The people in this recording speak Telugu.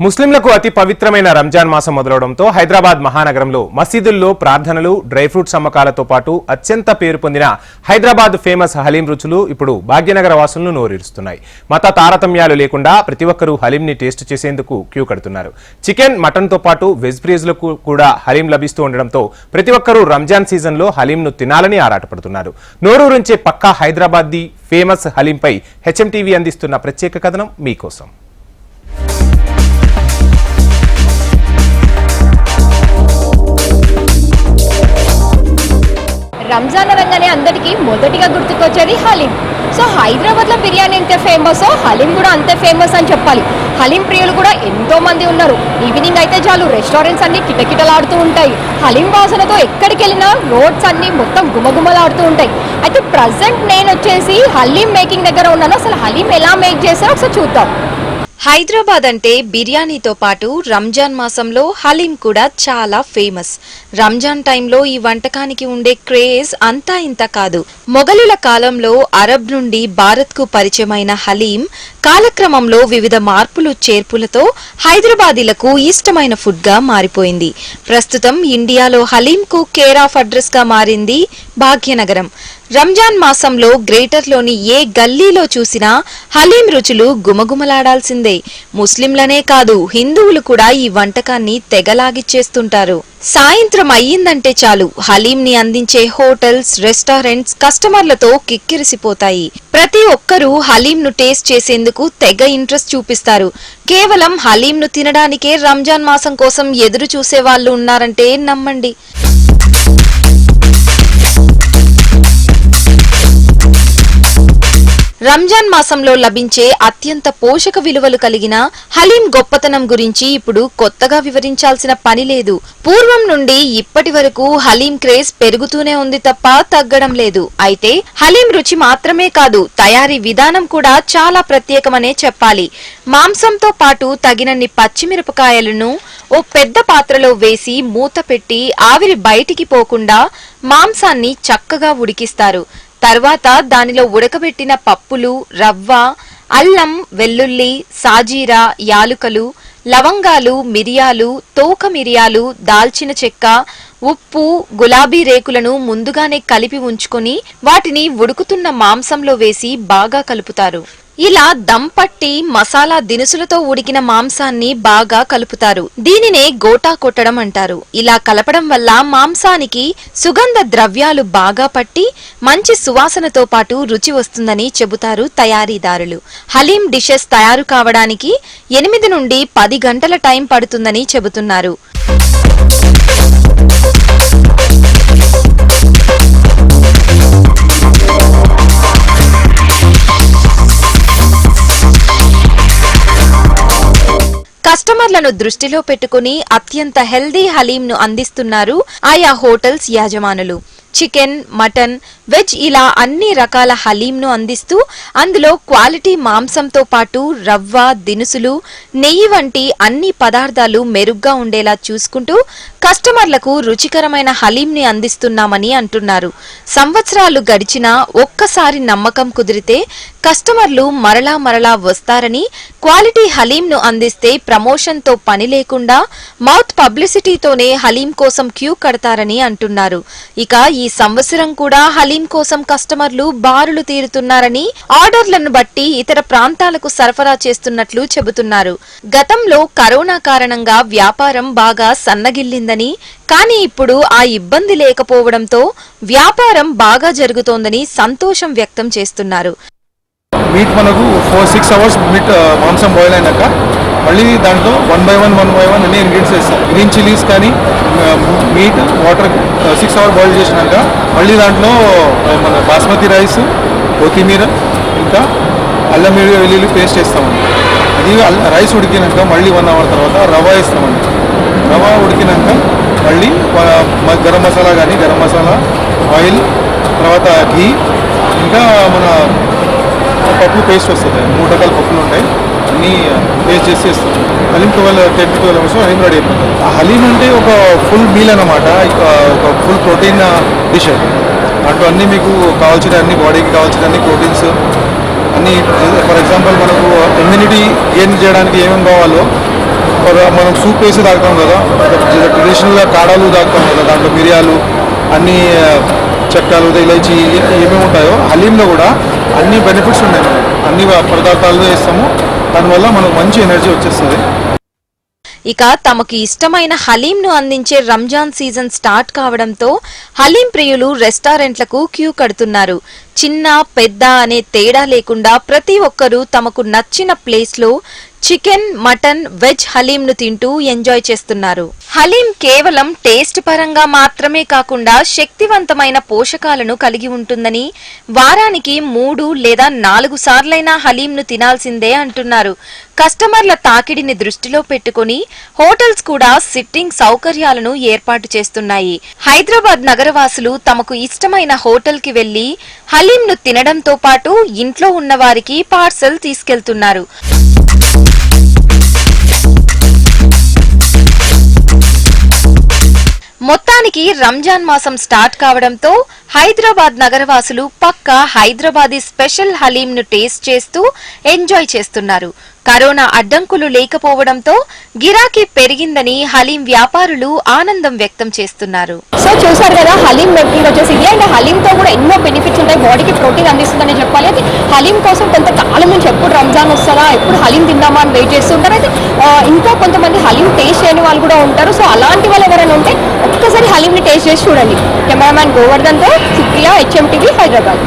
ముస్లింలకు అతి పవిత్రమైన రంజాన్ మాసం మొదలవడంతో హైదరాబాద్ మహానగరంలో మసీదుల్లో ప్రార్థనలు, డ్రై ఫ్రూట్స్ అమ్మకాలతో పాటు అత్యంత పేరు పొందిన హైదరాబాద్ ఫేమస్ హలీం రుచులు ఇప్పుడు భాగ్యనగర వాసులను నోరిరుస్తున్నాయి. మత తారతమ్యాలు లేకుండా ప్రతి ఒక్కరూ హలీంని టేస్ట్ చేసేందుకు క్యూ కడుతున్నారు. చికెన్, మటన్ తో పాటు వెజ్ ప్రియర్లకు కూడా హలీం లభిస్తూ ఉండడంతో ప్రతి ఒక్కరూ రంజాన్ సీజన్లో హలీంను తినాలని ఆరాటపడుతున్నారు. నోరూరించే పక్కా హైదరాబాద్ ది ఫేమస్ హలీంపై హెచ్ఎంటీవీ అందిస్తున్న ప్రత్యేక కథనం మీకోసం. రంజాన్ అనగానే అందరికీ మొదటిగా గుర్తుకొచ్చేది హలీం. సో హైదరాబాద్లో బిర్యానీ ఎంత ఫేమసో హలీం కూడా అంతే ఫేమస్ అని చెప్పాలి. హలీం ప్రియులు కూడా ఎంతో మంది ఉన్నారు. ఈవినింగ్ అయితే చాలు రెస్టారెంట్స్ అన్ని కిటకిటలాడుతూ ఉంటాయి. హలీం వాసనతో ఎక్కడికి వెళ్ళినా రోడ్స్ అన్ని మొత్తం గుమగుమలాడుతూ ఉంటాయి. అయితే ప్రజెంట్ నేను వచ్చేసి హలీం మేకింగ్ దగ్గర ఉన్నాను. అసలు హలీం ఎలా మేక్ చేస్తారో ఒకసారి చూద్దాం. హైదరాబాద్ అంటే బిర్యానీతో పాటు రంజాన్ మాసంలో హలీం కూడా చాలా ఫేమస్. రంజాన్ టైంలో ఈ వంటకానికి ఉండే క్రేజ్ అంతా ఇంత కాదు. మొఘలుల కాలంలో అరబ్ నుండి భారత్కు పరిచయమైన హలీం కాలక్రమంలో వివిధ మార్పులు చేర్పులతో హైదరాబాదీలకు ఇష్టమైన ఫుడ్ గా మారిపోయింది. ప్రస్తుతం ఇండియాలో హలీంకు కేర్ ఆఫ్ అడ్రస్ గా మారింది భాగ్యనగరం. రంజాన్ మాసంలో గ్రేటర్లోని ఏ గల్లీలో చూసినా హలీం రుచులు గుమగుమలాడాల్సిందే. ముస్లింలనే కాదు, హిందువులు కూడా ఈ వంటకాన్ని తెగలాగిచ్చేస్తుంటారు. సాయంత్రం అయ్యిందంటే చాలు హలీంని అందించే హోటల్స్, రెస్టారెంట్స్ కస్టమర్లతో కిక్కిరిసిపోతాయి. ప్రతి ఒక్కరూ హలీంను టేస్ట్ చేసేందుకు తెగ ఇంట్రెస్ట్ చూపిస్తారు. కేవలం హలీంను తినడానికే రంజాన్ మాసం కోసం ఎదురు చూసే వాళ్ళు ఉన్నారంటే నమ్మండి. రంజాన్ మాసంలో లభించే అత్యంత పోషక విలువలు కలిగిన హలీం గొప్పతనం గురించి ఇప్పుడు కొత్తగా వివరించాల్సిన పని లేదు. పూర్వం నుండి ఇప్పటి వరకు హలీం క్రేజ్ పెరుగుతూనే ఉంది తప్ప తగ్గడం లేదు. అయితే హలీం రుచి మాత్రమే కాదు, తయారీ విధానం కూడా చాలా ప్రత్యేకమనే చెప్పాలి. మాంసంతో పాటు తగినన్ని పచ్చిమిరపకాయలను ఓ పెద్ద పాత్రలో వేసి మూత పెట్టి ఆవిరి బయటికి పోకుండా మాంసాన్ని చక్కగా ఉడికిస్తారు. తర్వాత దానిలో ఉడకబెట్టిన పప్పులు, రవ్వ, అల్లం, వెల్లుల్లి, సాజీరా, యాలుకలు, లవంగాలు, మిరియాలు, తోక మిరియాలు, దాల్చిన చెక్క, ఉప్పు, గులాబీ రేకులను ముందుగానే కలిపి ఉంచుకొని వాటిని ఉడుకుతున్న మాంసంలో వేసి బాగా కలుపుతారు. ఇలా దమ్ పట్టి మసాలా దినుసులతో ఉడికిన మాంసాన్ని బాగా కలుపుతారు. దీనినే గోటా కొట్టడం అంటారు. ఇలా కలపడం వల్ల మాంసానికి సుగంధ ద్రవ్యాలు బాగా పట్టి మంచి సువాసనతో పాటు రుచి వస్తుందని చెబుతారు తయారీదారులు. హలీం డిషెస్ తయారు కావడానికి 8 నుండి 10 గంటల టైం పడుతుందని చెబుతున్నారు. కస్టమర్లను దృష్టిలో పెట్టుకుని అత్యంత హెల్దీ హలీంను అందిస్తున్నారు ఆయా హోటల్స్ యాజమానులు. చికెన్, మటన్, వెజ్ ఇలా అన్ని రకాల హలీంను అందిస్తూ అందులో క్వాలిటీ మాంసంతో పాటు రవ్వ, దినుసులు, నెయ్యి వంటి అన్ని పదార్థాలు మెరుగ్గా ఉండేలా చూసుకుంటూ కస్టమర్లకు రుచికరమైన హలీంని అందిస్తున్నామని అంటున్నారు. సంవత్సరాలు గడిచినా ఒక్కసారి నమ్మకం కుదిరితే కస్టమర్లు మరలా మరలా వస్తారని, క్వాలిటీ హలీంను అందిస్తే ప్రమోషన్తో పని లేకుండా మౌత్ పబ్లిసిటీతోనే హలీం కోసం క్యూ కడతారని అంటున్నారు. ఇక ఈ సంవత్సరం కూడా హలీం కోసం కస్టమర్లు బారులు తీరుతున్నారని, ఆర్డర్లను బట్టి ఇతర ప్రాంతాలకు సరఫరా చేస్తున్నట్లు చెబుతున్నారు. గతంలో కరోనా కారణంగా వ్యాపారం బాగా సన్నగిల్లిందని, కానీ ఇప్పుడు ఆ ఇబ్బంది లేకపోవడంతో వ్యాపారం బాగా జరుగుతోందని సంతోషం వ్యక్తం చేస్తున్నారు. మీట్ మనకు 4-6 అవర్స్ మీట్ మాంసం బాయిల్ అయినాక మళ్ళీ దాంట్లో 1 by 1 అన్ని ఇంగ్రీడియంట్స్ వేస్తాం. గ్రీన్ చిల్లీస్ కానీ మీట్ వాటర్ 6 అవర్స్ బాయిల్ చేసినాక మళ్ళీ దాంట్లో మన బాస్మతి రైస్, కొత్తిమీర, ఇంకా అల్లం వెల్లుల్లి పేస్ట్ వేస్తామండి. అది రైస్ ఉడికినాక మళ్ళీ 1 అవర్ తర్వాత రవ్వ వేస్తామండి. రవ్వ ఉడికినాక మళ్ళీ గరం మసాలా కానీ గరం మసాలా, ఆయిల్, తర్వాత ఘీ, ఇంకా మన పప్పు పేస్ట్ వస్తుంది. 3 రకాల పప్పులు ఉంటాయి, అన్నీ పేస్ట్ చేసి వేస్తాం. హలీం 10-12 అవర్స్ హలీం రెడీ అయిపోతుంది. హలీం అంటే ఒక ఫుల్ మీల్ అన్నమాట, ఒక ఫుల్ ప్రోటీన్ డిష్ అది. దాంట్లో అన్నీ మీకు కావాల్సిన అన్ని బాడీకి కావాల్సిన అన్ని ప్రోటీన్స్ అన్ని ఫర్ ఎగ్జాంపుల్ మనకు ఇమ్యూనిటీ గెయిన్ చేయడానికి ఏమేమి కావాలో మనం సూప్ వేసి తాగుతాం కదా, ట్రెడిషనల్గా కాడాలు తాగుతాం కదా, దాంట్లో మిరియాలు అన్ని చెక్కలు ఇలాచి ఏమేమి ఉంటాయో హలీంలో కూడా అన్ని బెనిఫిట్స్ ఉన్నాయి. అన్ని పదార్థాలు వేస్తాము, దానివల్ల మనకు మంచి ఎనర్జీ వచ్చేస్తుంది. ఇక తమకు ఇష్టమైన హలీంను అందించే రంజాన్ సీజన్ స్టార్ట్ కావడంతో హలీం ప్రియులు రెస్టారెంట్లకు క్యూ కడుతున్నారు. చిన్న పెద్ద అనే తేడా లేకుండా ప్రతి ఒక్కరూ తమకు నచ్చిన ప్లేస్లో చికెన్, మటన్, వెజ్ హలీంను తింటూ ఎంజాయ్ చేస్తున్నారు. హలీం కేవలం టేస్ట్ పరంగా మాత్రమే కాకుండా శక్తివంతమైన పోషకాలను కలిగి ఉంటుందని వారానికి 3 లేదా 4 సార్లైనా హలీంను తినాల్సిందే అంటున్నారు. కస్టమర్ల తాకిడిని దృష్టిలో పెట్టుకుని హోటల్స్ కూడా సిట్టింగ్ సౌకర్యాలను ఏర్పాటు చేస్తున్నాయి. హైదరాబాద్ నగరవాసులు తమకు ఇష్టమైన హోటల్ కి వెళ్లి హలీంను తినడంతో పాటు ఇంట్లో ఉన్న వారికి పార్సల్ తీసుకెళ్తున్నారు. మొత్తానికి రంజాన్ మాసం స్టార్ట్ కావడంతో హైదరాబాద్ నగరవాసులు పక్కా హైదరాబాదీ స్పెషల్ హలీంను టేస్ట్ చేస్తూ ఎంజాయ్ చేస్తున్నారు. కరోనా అడ్డంకులు లేకపోవడంతో గిరాకీ పెరిగిందని హలీం వ్యాపారులు ఆనందం వ్యక్తం చేస్తున్నారు. సో చూసారు కదా, హలీం మేకింగ్ వచ్చేసి ఇది. అండ్ హలీంతో కూడా ఎన్నో బెనిఫిట్స్ ఉంటాయి, బాడీకి ప్రోటీన్ అందిస్తుందని చెప్పాలి. అయితే హలీం కోసం కొంతకాలం నుంచి ఎప్పుడు రంజాన్ వస్తుందా, ఎప్పుడు హలీం తిందామా అని వెయిట్ చేస్తుంటారు. అయితే ఇంకా కొంతమంది హలీం టేస్ట్ చేయని వాళ్ళు కూడా ఉంటారు. సో అలాంటి వాళ్ళు ఎవరైనా ఉంటే ఒక్కసారి హలీంని టేస్ట్ చేసి చూడండి. కెమెరామ్యాన్ గోవర్ధన్తో సుప్రియా, HMTV, హైదరాబాద్.